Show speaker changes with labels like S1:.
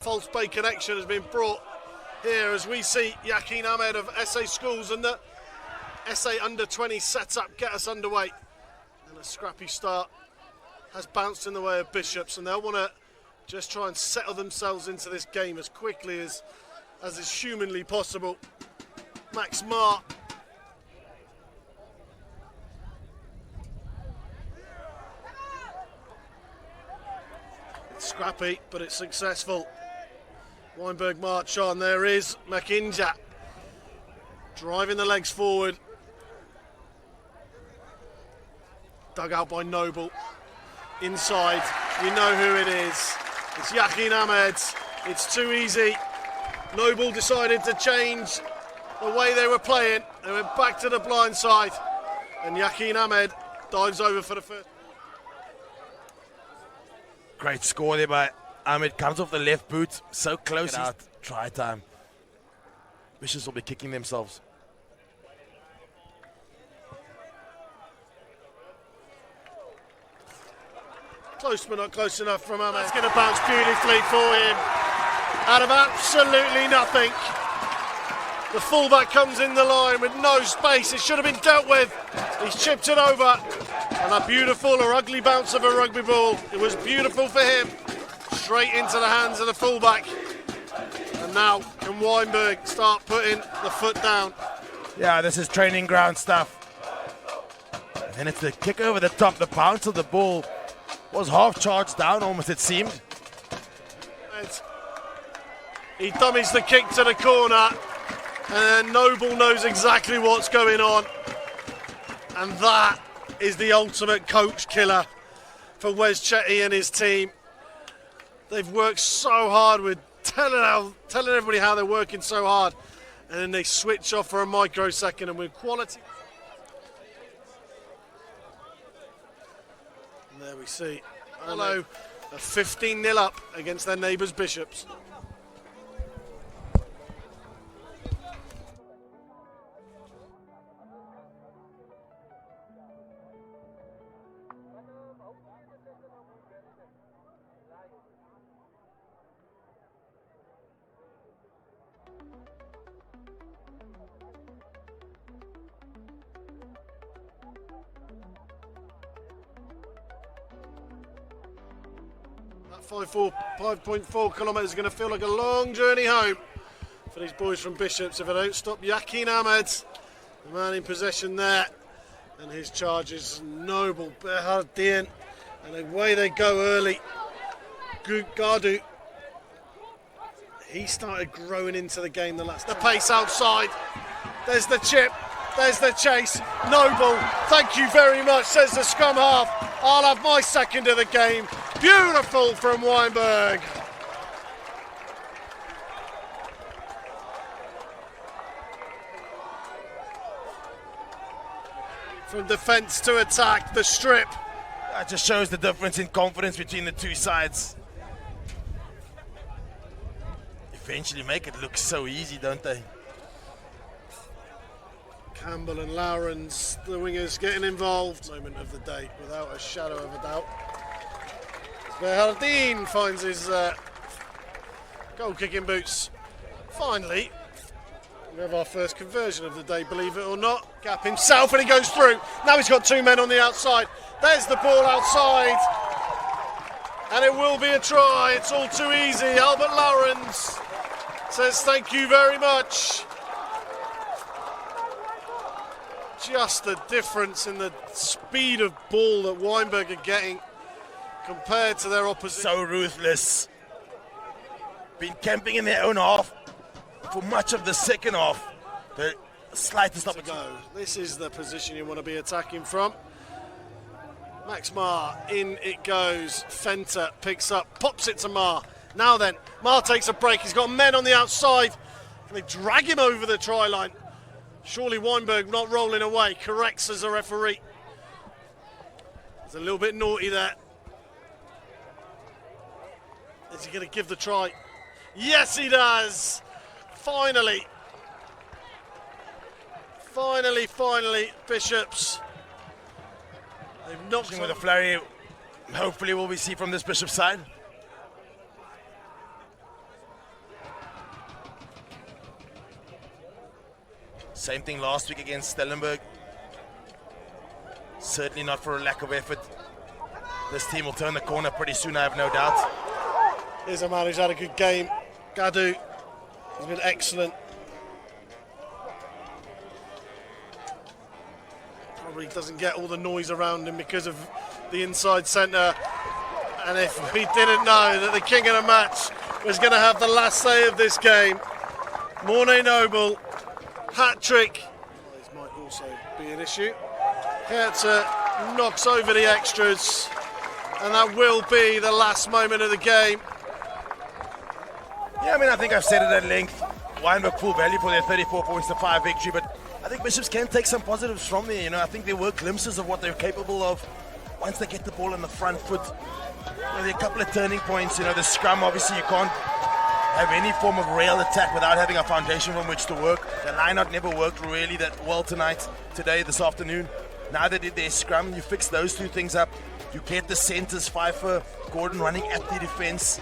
S1: False Bay connection has been brought here as we see Yakin Ahmed of SA Schools and the SA Under-20 setup get us underway. And a scrappy start has bounced in the way of Bishops, and they'll want to just try and settle themselves into this game as quickly as is humanly possible. Max Marr. It's scrappy, but it's successful. WYNBERG march on. There is Makinja driving the legs forward. Dug out by Noble. Inside, we know who it is. It's Yakin Ahmed. It's too easy. Noble decided to change the way they were playing. They went back to the blind side, and Yakin Ahmed dives over for the first.
S2: Great score there by Ahmed. Comes off the left boot, so close out. Try time. Bishops will be kicking themselves.
S1: Close but not close enough from Ahmed. It's going to bounce beautifully for him. Out of absolutely nothing. The fullback comes in the line with no space. It should have been dealt with. He's chipped it over. And a beautiful or ugly bounce of a rugby ball. It was beautiful for him. Straight into the hands of the fullback. And now can WYNBERG start putting the foot down.
S2: Yeah, this is training ground stuff. And it's the kick over the top. The bounce of the ball was half charged down almost, it seemed.
S1: He dummies the kick to the corner. And Noble knows exactly what's going on. And that is the ultimate coach killer for Wes Chetty and his team. They've worked so hard with telling everybody how they're working so hard, and then they switch off for a microsecond, and with quality. And there we see Hello, a 15-0 up against their neighbours Bishops. That 5.4 kilometres is going to feel like a long journey home for these boys from Bishops if they don't stop Yakin Ahmed, the man in possession there, and his charges Noble, Behardien, and away they go early. Gadu, he started growing into the game the last. The pace outside, there's the chip, there's the chase. Noble, thank you very much, says the scrum half. I'll have my second of the game. Beautiful from WYNBERG. From defence to attack, the strip.
S2: That just shows the difference in confidence between the two sides. Eventually make it look so easy, don't they?
S1: Campbell and Lowrens, the wingers, getting involved. Moment of the day, without a shadow of a doubt. Behardien finds his goal-kicking boots. Finally, we have our first conversion of the day, believe it or not. Gap himself, and he goes through. Now he's got two men on the outside. There's the ball outside. And it will be a try. It's all too easy. Albert Lowrens says thank you very much. Just the difference in the speed of ball that WYNBERG are getting compared to their opposition.
S2: So ruthless. Been camping in their own half for much of the second half. The slightest opportunity.
S1: This is the position you want to be attacking from. Max Marr, in it goes. Fenter picks up, pops it to Marr. Now then, Marr takes a break. He's got men on the outside. Can they drag him over the try line? Surely WYNBERG not rolling away. Corrects as a referee. It's a little bit naughty there. Is he going to give the try? Yes, he does. Finally. Finally, Bishops. They've knocked
S2: with a flurry. Hopefully, will we see from this Bishop side? Same thing last week against Stellenberg. Certainly not for a lack of effort. This team will turn the corner pretty soon, I have no doubt.
S1: Here's a man who's had a good game. Gadu has been excellent. Probably doesn't get all the noise around him because of the inside centre. And if we didn't know that the king of the match was going to have the last say of this game, Mornay Noble, hat-trick. This might also be an issue. Hertha knocks over the extras, and that will be the last moment of the game.
S2: Yeah, I mean, I think I've said it at length. WYNBERG full value for their 34 points to 5 victory, but I think Bishops can take some positives from there. You know, I think there were glimpses of what they're capable of once they get the ball on the front foot. You know, there are a couple of turning points. You know, the scrum, obviously you can't have any form of rail attack without having a foundation from which to work. The line-out never worked really that well today, this afternoon. Now they did their scrum, you fix those two things up. You get the centres, Pfeiffer, Gordon running at the defence.